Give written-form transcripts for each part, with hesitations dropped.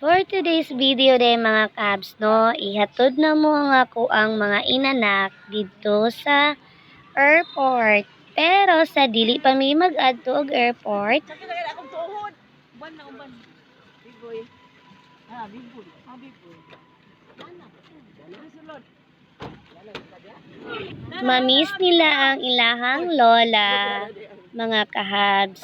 For today's video day mga kabs, no, ihatod na mo nga ko ang mga inanak dito sa airport. Pero sa dili pa mi mag-adto og airport, mamiss nila ang ilahang lola, mga kahabs.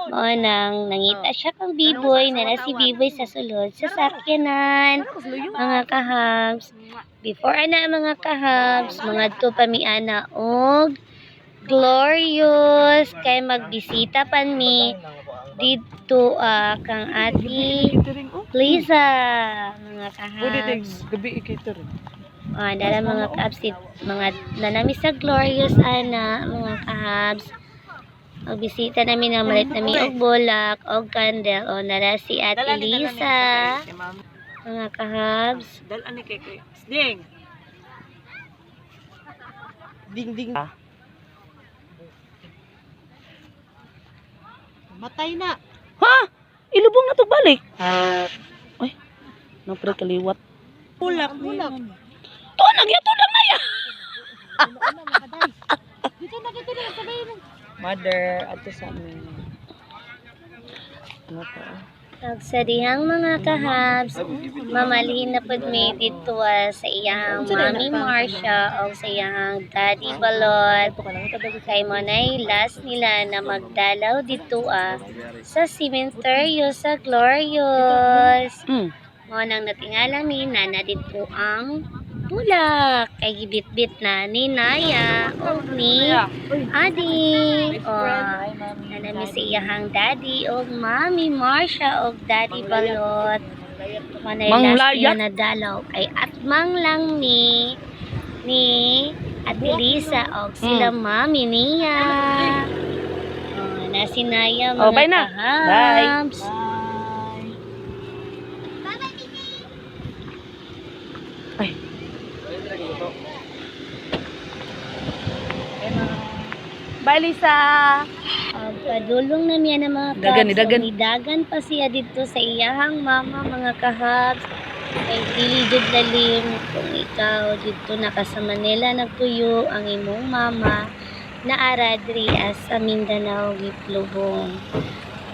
O nang nangita siya kang biboy, na si biboy sa sulod sa sakyanan, mga kahabs. Before ana mga kahabs, mga to pamiana og Glorious kay magbisita pan mi dito kang ati Liza, mga kahabs. Gabi ikaw rin. Dala mga kahabs, mga nanami sa Glorious ana, mga kahabs. Magbisita namin na malit namin og bulak, og candle, o nara si Ate Lisa, mga kahabs. Dalan ni kay Ding. Ding ding. Matay na. Ha? Ilubong na to balik. Ay. Napre kaliwat. Bulak. To nagyato na na ya. Dito na sabihin. Mother, ato sa amin. Ano pa? Sa dihang mga kahabs, mamalhin na pud mi dito sa iyang Mami Marcia o sa iyang Daddy Balot. Kay mo nay last nila na magdalaw dito sa sementeryo sa Glorious. Mo nang natingala mi na dito ang bulak kay gibit-bit na ni Naya o ni Adi o nanami si iyahang daddy o Mami Marcia o Daddy Balot manay last niya na dalaw ay atmang lang ni Ate Lisa o sila Mami niya na si Naya mga kahabs. Ay. Bye, Lisa. Padulong na miya na mga Dagan. Nidagan pa siya dito sa iyahang mama, mga kahabs. Kay dili jud lalim kung ikaw dito nakasama nila nagtuyo ang imong mama na aradri sa Mindanao giplubong.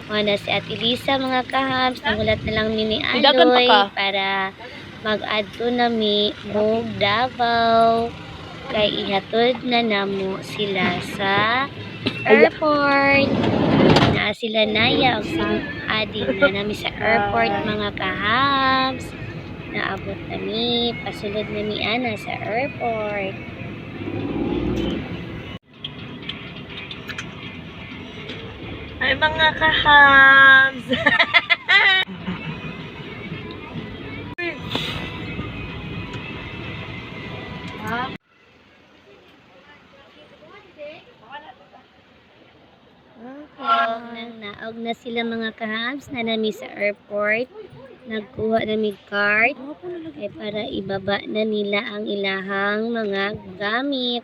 Mana si Ate Lisa, mga kahabs, nagulat na lang ni Aloy para mag-adto na mi og Davao kay ihatod na namo sila sa airport. Na sila Naya o si Adi na nami sa airport, mga kahabs. Naabot nami, pasulod nami ana sa airport. Ay, mga kahabs. Naog na sila, mga kahabs, na nami sa airport. Nagkuha nami card ay para ibaba na nila ang ilahang mga gamit.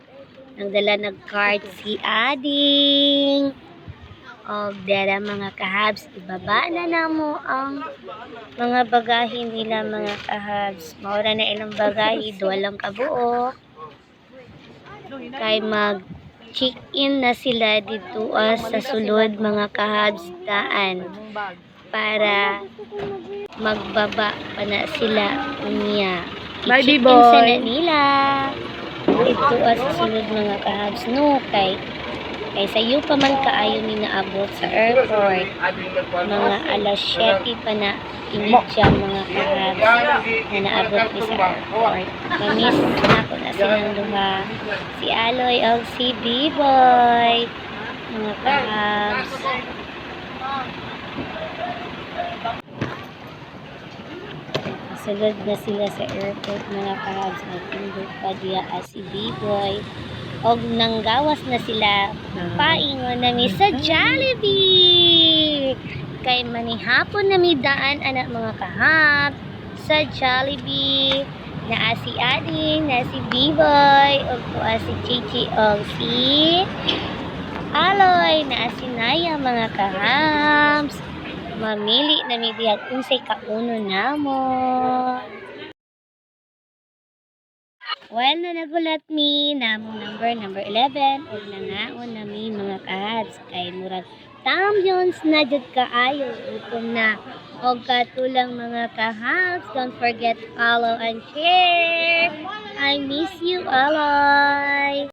Nagdala nag-card si Ading. Og dara, mga kahabs, ibaba na namo ang mga bagahe nila, mga kahabs. Maura na ilang bagahe, duwalang kabuo. Kay mag-check-in na sila dito sa sulod, mga kahabs, daan para magbaba pa na sila niya. I-check-in sana nila dito sa sulod, mga kahabs, no? Kay sayo pa man kaayo ni naabot sa airport, mga alas 7 pa na initya, mga kahabs, na naabot ni sa airport. Mamiss na ko na silang duha, si Aloy o si B-Boy, mga kahabs. Sulod na sila sa airport, mga kahabs. Nagtindog pa diya si B-Boy. Og nanggawas na sila, paingon nami sa Jollibee. Kay manihapon nami daan, anak, mga kahap, sa Jollibee. Na si Ading, na si B-Boy, og si Chichi, og si Aloy, na si Naya, mga kahams. mamili na mi diha unsay kauno namo. While na nagulat mi namong number 11 ug nangaon na mi mga kahabs kay murag champions na jud kaayo utom na og katulang mga kahabs. Don't forget follow and share. I miss you alay.